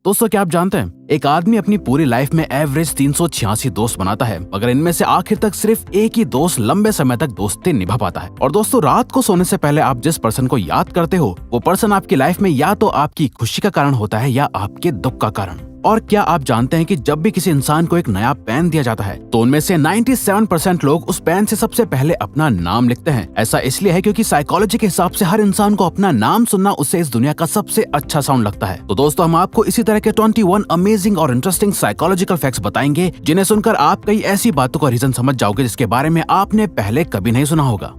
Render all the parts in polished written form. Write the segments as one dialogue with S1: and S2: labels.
S1: दोस्तों क्या आप जानते हैं एक आदमी अपनी पूरी लाइफ में एवरेज 386 दोस्त बनाता है, मगर इनमें से आखिर तक सिर्फ एक ही दोस्त लंबे समय तक दोस्ती निभा पाता है। और दोस्तों रात को सोने से पहले आप जिस पर्सन को याद करते हो वो पर्सन आपकी लाइफ में या तो आपकी खुशी का कारण होता है या आपके दुख का कारण। और क्या आप जानते हैं कि जब भी किसी इंसान को एक नया पेन दिया जाता है तो उनमें से 97% लोग उस पेन से सबसे पहले अपना नाम लिखते हैं। ऐसा इसलिए है क्योंकि साइकोलॉजी के हिसाब से हर इंसान को अपना नाम सुनना उससे इस दुनिया का सबसे अच्छा साउंड लगता है। तो दोस्तों हम आपको इसी तरह के 21 अमेजिंग और इंटरेस्टिंग साइकोलॉजिकल फैक्ट्स बताएंगे जिन्हें सुनकर आप कई ऐसी बातों का रीजन समझ जाओगे जिसके बारे में आपने पहले कभी नहीं सुना होगा।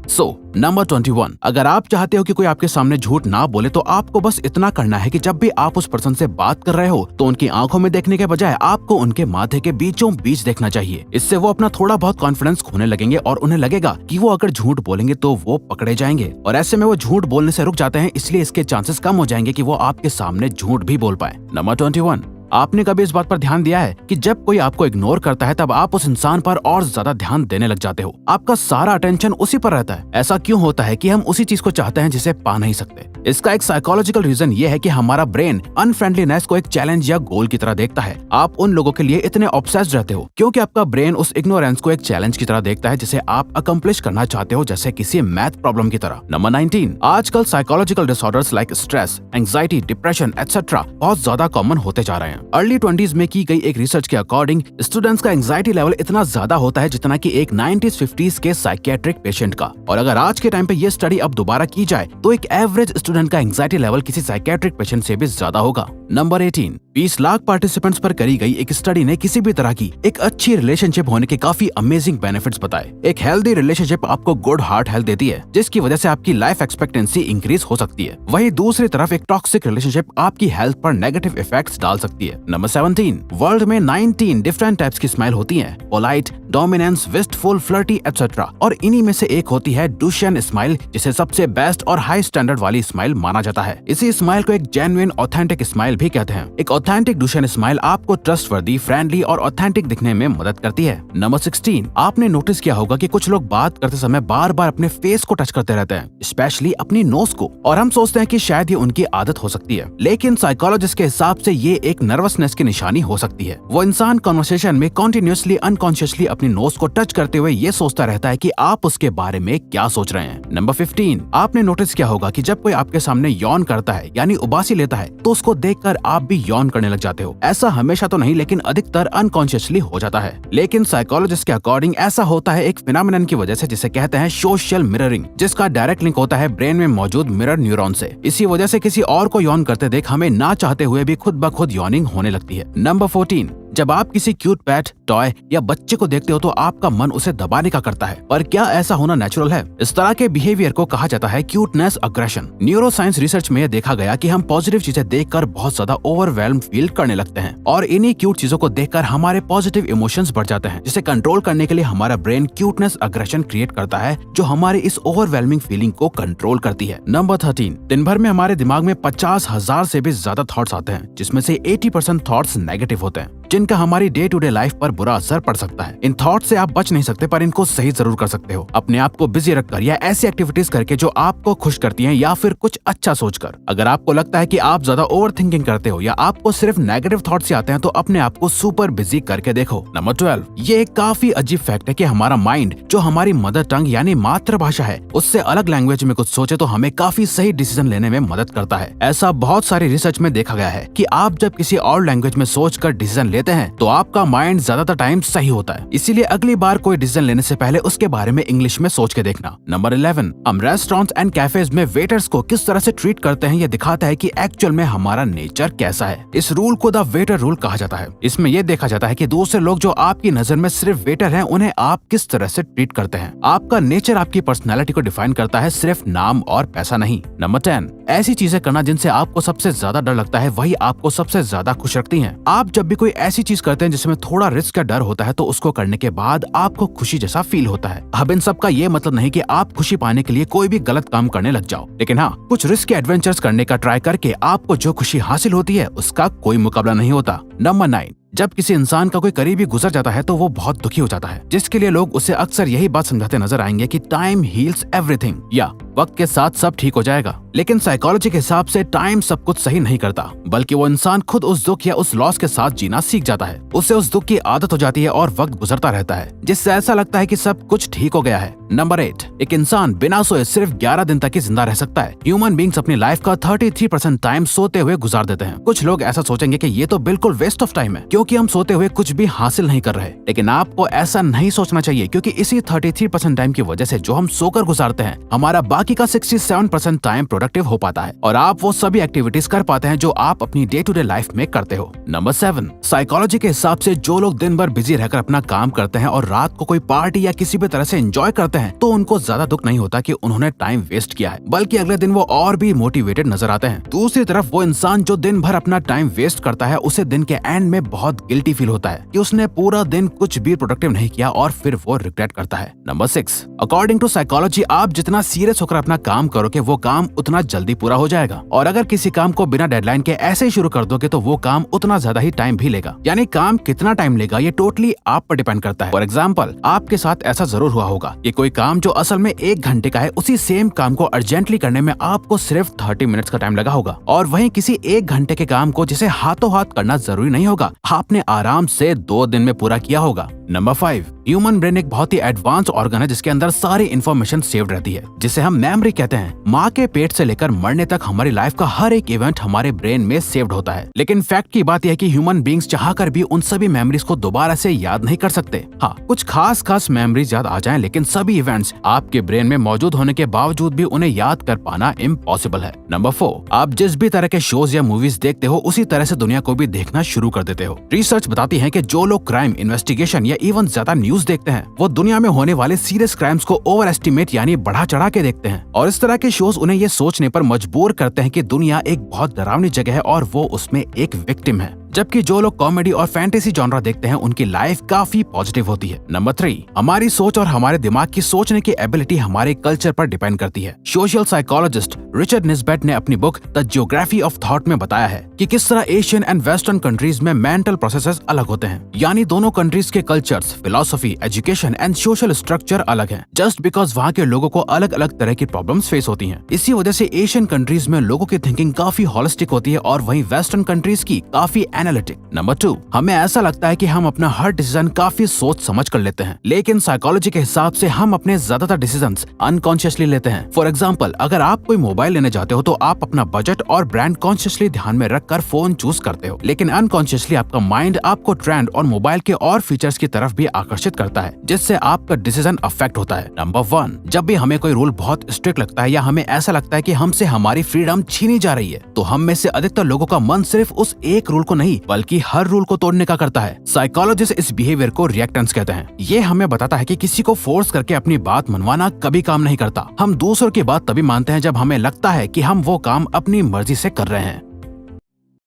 S1: नंबर 21, अगर आप चाहते हो कि कोई आपके सामने झूठ ना बोले तो आपको बस इतना करना है कि जब भी आप उस पर्सन से बात कर रहे हो तो उनकी आंखों में देखने के बजाय आपको उनके माथे के बीचों बीच देखना चाहिए। इससे वो अपना थोड़ा बहुत कॉन्फिडेंस खोने लगेंगे और उन्हें लगेगा कि वो अगर झूठ बोलेंगे तो वो पकड़े जाएंगे और ऐसे में वो झूठ बोलने से रुक जाते हैं, इसलिए इसके चांसेस कम हो जाएंगे कि वो आपके सामने झूठ भी बोल पाए। नंबर 21, आपने कभी इस बात पर ध्यान दिया है कि जब कोई आपको इग्नोर करता है तब आप उस इंसान पर और ज्यादा ध्यान देने लग जाते हो, आपका सारा अटेंशन उसी पर रहता है। ऐसा क्यों होता है कि हम उसी चीज को चाहते हैं जिसे पा नहीं सकते? इसका एक साइकोलॉजिकल रीजन ये है कि हमारा ब्रेन अनफ्रेंडलीनेस को एक चैलेंज या गोल की तरह देखता है। आप उन लोगों के लिए इतने ऑब्सेस्ड रहते हो क्योंकि आपका ब्रेन उस इग्नोरेंस को एक चैलेंज की तरह देखता है जिसे आप अकम्प्लिश करना चाहते हो, जैसे किसी मैथ प्रॉब्लम की तरह। नंबर 19, आजकल psychological disorders like stress, anxiety, depression etcetera बहुत ज्यादा कॉमन होते जा रहे हैं। अर्ली 20s में की गई एक रिसर्च के अकॉर्डिंग स्टूडेंट्स का एंग्जाइटी लेवल इतना ज्यादा होता है जितना कि एक 90s-50s के साइकियाट्रिक पेशेंट का। और अगर आज के टाइम पे ये स्टडी अब दोबारा की जाए तो एक एवरेज स्टूडेंट का एंग्जाइटी लेवल किसी साइकियाट्रिक पेशेंट से भी ज्यादा होगा। नंबर 18, 20 लाख पार्टिसिपेंट्स पर करी गई एक स्टडी ने किसी भी तरह की एक अच्छी रिलेशनशिप होने के काफी अमेजिंग बेनिफिट्स बताए। एक हेल्दी रिलेशनशिप आपको गुड हार्ट हेल्थ देती है जिसकी वजह से आपकी लाइफ एक्सपेक्टेंसी इंक्रीज हो सकती है। वहीं दूसरी तरफ एक टॉक्सिक रिलेशनशिप आपकी हेल्थ पर नेगेटिव इफेक्ट्स डाल सकती है। नंबर 17, वर्ल्ड में 19 डिफरेंट टाइप्स की स्माइल होती हैं, polite, dominance, wistful, flirty etcetera, और इन्हीं में से एक होती है डुशेन स्माइल जिसे सबसे बेस्ट और हाई स्टैंडर्ड वाली स्माइल माना जाता है। इसी स्माइल को एक जेन्युइन ऑथेंटिक स्माइल भी कहते हैं। एक ऑथेंटिक डुशेन स्माइल आपको ट्रस्टवर्दी, फ्रेंडली और ऑथेंटिक दिखने में मदद करती है। नंबर 16, आपने नोटिस किया होगा कि कुछ लोग बात करते समय बार बार अपने फेस को टच करते रहते हैं, स्पेशली अपनी नोज को, और हम सोचते हैं कि शायद ये उनकी आदत हो सकती है, लेकिन साइकोलॉजिस्ट के हिसाब से ये एक नर्वसनेस की निशानी हो सकती है। वो इंसान कन्वर्सेशन में कंटिन्यूअसली अनकॉन्शियसली अपनी नोज को टच करते हुए ये सोचता रहता है कि आप उसके बारे में क्या सोच रहे हैं। नंबर 15, आपने नोटिस किया होगा कि जब कोई आपके सामने यौन करता है यानी उबासी लेता है तो उसको देखकर आप भी यौन करने लग जाते हो। ऐसा हमेशा तो नहीं लेकिन अधिकतर अनकॉन्शियसली हो जाता है, लेकिन साइकोलॉजिस्ट के अकॉर्डिंग ऐसा होता है एक फिनोमेनन की वजह से जिसे कहते हैं सोशल मिररिंग, जिसका डायरेक्ट लिंक होता है ब्रेन में मौजूद मिरर न्यूरॉन से। इसी वजह से किसी और को यौन करते देख हमें ना चाहते हुए भी खुद ब खुद यौनिंग होने लगती है। नंबर 14, जब आप किसी क्यूट पेट, टॉय या बच्चे को देखते हो तो आपका मन उसे दबाने का करता है, पर क्या ऐसा होना नेचुरल है? इस तरह के बिहेवियर को कहा जाता है cuteness aggression. Neuro science research में देखा गया कि हम पॉजिटिव चीजें देखकर बहुत ज्यादा ओवरवेल्म फील करने लगते हैं और इन्हीं क्यूट चीजों को देखकर हमारे पॉजिटिव इमोशंस बढ़ जाते हैं, जिसे कंट्रोल करने के लिए हमारा ब्रेन क्यूटनेस अग्रेशन क्रिएट करता है जो हमारी इस ओवरवेलमिंग फीलिंग को कंट्रोल करती है। नंबर 13, दिन भर में हमारे दिमाग में 50,000 से भी ज्यादा थॉट्स आते हैं, जिसमें से 80% थॉट्स नेगेटिव होते हैं जिनका हमारी डे टू डे लाइफ पर बुरा असर पड़ सकता है। इन थॉट से आप बच नहीं सकते, पर इनको सही जरूर कर सकते हो, अपने आप को बिजी रखकर या ऐसी एक्टिविटीज करके जो आपको खुश करती हैं या फिर कुछ अच्छा सोचकर। अगर आपको लगता है कि आप ज्यादा ओवर थिंकिंग करते हो या आपको सिर्फ नेगेटिव थॉट्स ही आते हैं तो अपने आप को सुपर बिजी करके देखो। नंबर 12, ये एक काफी अजीब फैक्ट है कि हमारा माइंड जो हमारी मदर टंग यानी मातृभाषा है उससे अलग लैंग्वेज में कुछ सोचे तो हमें काफी सही डिसीजन लेने में मदद करता है। ऐसा बहुत सारी रिसर्च में देखा गया है कि आप जब किसी और लैंग्वेज में सोच कर डिसीजन लेते हैं तो आपका माइंड ज्यादातर टाइम सही होता है, इसीलिए अगली बार कोई डिसीजन लेने से पहले उसके बारे में इंग्लिश में सोच के देखना। नंबर 11, हम रेस्टोरेंट्स एंड कैफेज में वेटर्स को किस तरह से ट्रीट करते हैं ये दिखाता है कि एक्चुअल में हमारा नेचर कैसा है। इस रूल को द वेटर रूल कहा जाता है। इसमें यह देखा जाता है कि दूसरे लोग जो आपकी नजर में सिर्फ वेटर हैं उन्हें आप किस तरह से ट्रीट करते हैं। आपका नेचर आपकी पर्सनैलिटी को डिफाइन करता है, सिर्फ नाम और पैसा नहीं। नंबर 10, ऐसी चीजें करना जिनसे आपको सबसे ज्यादा डर लगता है वही आपको सबसे ज्यादा खुश रखती हैं। आप जब भी कोई ऐसी चीज करते हैं जिसमें थोड़ा रिस्क का डर होता है तो उसको करने के बाद आपको खुशी जैसा फील होता है। अब इन सब का ये मतलब नहीं कि आप खुशी पाने के लिए कोई भी गलत काम करने लग जाओ, लेकिन हाँ, कुछ रिस्क के एडवेंचर्स करने का ट्राई करके आपको जो खुशी हासिल होती है उसका कोई मुकाबला नहीं होता। नंबर 9, जब किसी इंसान का कोई करीबी गुजर जाता है तो वो बहुत दुखी हो जाता है, जिसके लिए लोग उसे अक्सर यही बात समझाते नजर आएंगे कि टाइम हील्स एवरीथिंग, या वक्त के साथ सब ठीक हो जाएगा। लेकिन साइकोलॉजी के हिसाब से टाइम सब कुछ सही नहीं करता, बल्कि वो इंसान खुद उस दुख या उस लॉस के साथ जीना सीख जाता है। उसे उस दुख की आदत हो जाती है और वक्त गुजरता रहता है, जिससे ऐसा लगता है कि सब कुछ ठीक हो गया है। नंबर 8, एक इंसान बिना सोए सिर्फ 11 दिन तक ही जिंदा रह सकता है। ह्यूमन बींग्स अपनी लाइफ का 33% टाइम सोते हुए गुजार देते हैं। कुछ लोग ऐसा सोचेंगे कि ये तो बिल्कुल वेस्ट ऑफ टाइम है, क्योंकि हम सोते हुए कुछ भी हासिल नहीं कर रहे। लेकिन आपको ऐसा नहीं सोचना चाहिए, क्योंकि इसी 33% टाइम की वजह से जो हम सोकर गुजारते हैं, हमारा बाकी का 67% टाइम प्रोडक्टिव हो पाता है और आप वो सभी एक्टिविटीज कर पाते हैं जो आप अपनी डे टू डे लाइफ में करते हो। नंबर 7, साइकोलॉजी के हिसाब से जो लोग दिन भर बिजी रहकर अपना काम करते हैं और रात को कोई पार्टी या किसी भी तरह से एंजॉय करते हैं, तो उनको ज्यादा दुख नहीं होता कि उन्होंने टाइम वेस्ट किया है, बल्कि अगले दिन वो और भी मोटिवेटेड नजर आते हैं। दूसरी तरफ वो इंसान जो दिन भर अपना टाइम वेस्ट करता है, उसे दिन के एंड में बहुत गिल्टी फील होता है कि उसने पूरा दिन कुछ भी प्रोडक्टिव नहीं किया और फिर वो रिग्रेट करता है। नंबर 6, अकॉर्डिंग टू साइकोलॉजी, आप जितना सीरियस होकर अपना काम करोगे वो काम उतना जल्दी पूरा हो जाएगा, और अगर किसी काम को बिना डेडलाइन के ऐसे ही शुरू कर दोगे तो वो काम उतना ज्यादा ही टाइम भी लेगा। यानी काम कितना टाइम लेगा ये टोटली आप पर डिपेंड करता है। फॉर एग्जाम्पल, आपके साथ ऐसा जरूर हुआ होगा कि कोई काम जो असल में 1 घंटे का है, उसी सेम काम को अर्जेंटली करने में आपको सिर्फ 30 मिनट्स का टाइम लगा होगा, और वहीं किसी 1 घंटे के काम को जिसे हाथों हाथ करना जरूरी नहीं होगा, आपने आराम से 2 दिन में पूरा किया होगा। नंबर 5, ह्यूमन ब्रेन एक बहुत ही एडवांस ऑर्गन है जिसके अंदर सारी इन्फॉर्मेशन सेव्ड रहती है, जिसे हम मेमोरी कहते हैं। माँ के पेट से लेकर मरने तक हमारी लाइफ का हर एक इवेंट हमारे ब्रेन में सेव्ड होता है। लेकिन फैक्ट की बात यह है कि ह्यूमन बींग्स चाहकर भी उन सभी मेमोरीज को दोबारा से याद नहीं कर सकते। हाँ, कुछ खास मेमोरीज याद आ जाएं, लेकिन सभी इवेंट्स आपके ब्रेन में मौजूद होने के बावजूद भी उन्हें याद कर पाना इम्पॉसिबल है। नंबर 4, आप जिस भी तरह के शोज या मूवीज देखते हो, उसी तरह से दुनिया को भी देखना शुरू कर देते हो। रिसर्च बताती है कि जो लोग क्राइम इन्वेस्टिगेशन या इवन ज्यादा न्यूज देखते हैं, वो दुनिया में होने वाले सीरियस क्राइम्स को ओवर एस्टिमेट यानी बढ़ा चढ़ा के देखते हैं, और इस तरह के शोज उन्हें ये सोचने पर मजबूर करते हैं कि दुनिया एक बहुत डरावनी जगह है और वो उसमें एक विक्टिम है। जबकि जो लोग कॉमेडी और फैंटेसी जॉनरा देखते हैं, उनकी लाइफ काफी पॉजिटिव होती है। नंबर 3, हमारी सोच और हमारे दिमाग की सोचने की एबिलिटी हमारे कल्चर पर डिपेंड करती है। सोशल साइकोलॉजिस्ट रिचर्ड निस्बेट ने अपनी book the geography of thought में बताया है कि किस तरह एशियन एंड वेस्टर्न कंट्रीज में मेंटल प्रोसेसेस अलग होते हैं, यानी दोनों कंट्रीज के cultures, philosophy, education and social structure अलग हैं, जस्ट बिकॉज वहाँ के लोगों को अलग अलग तरह की प्रॉब्लम्स फेस होती हैं। इसी वजह से एशियन कंट्रीज में लोगों की थिंकिंग काफी हॉलिस्टिक होती है और वहीं वेस्टर्न कंट्रीज की काफी एनालिटिक। नंबर 2, हमें ऐसा लगता है कि हम अपना हर डिसीजन काफी सोच समझ कर लेते हैं, लेकिन साइकोलॉजी के हिसाब से हम अपने ज्यादातर डिसीजंस अनकॉन्शियसली लेते हैं। फॉर एग्जांपल, अगर आप कोई मोबाइल लेने जाते हो तो आप अपना बजट और ब्रांड कॉन्शियसली ध्यान में रखकर फोन चूज करते हो, लेकिन अनकॉन्शियसली आपका माइंड आपको ट्रेंड और मोबाइल के और फीचर्स की तरफ भी आकर्षित करता है, जिससे आपका डिसीजन अफेक्ट होता है। नंबर 1, जब भी हमें कोई रूल बहुत स्ट्रिक्ट लगता है या हमें ऐसा लगता है कि हमसे हमारी फ्रीडम छीनी जा रही है, तो हम में से अधिकतर लोगों का मन सिर्फ उस एक रूल को नहीं बल्कि हर रूल को तोड़ने का करता है। साइकोलॉजिस्ट इस बिहेवियर को रिएक्टेंस कहते हैं। ये हमें बताता है कि किसी को फोर्स करके अपनी बात मनवाना कभी काम नहीं करता। हम दूसरों की बात तभी मानते हैं जब हमें लगता है कि हम वो काम अपनी मर्जी से कर रहे हैं।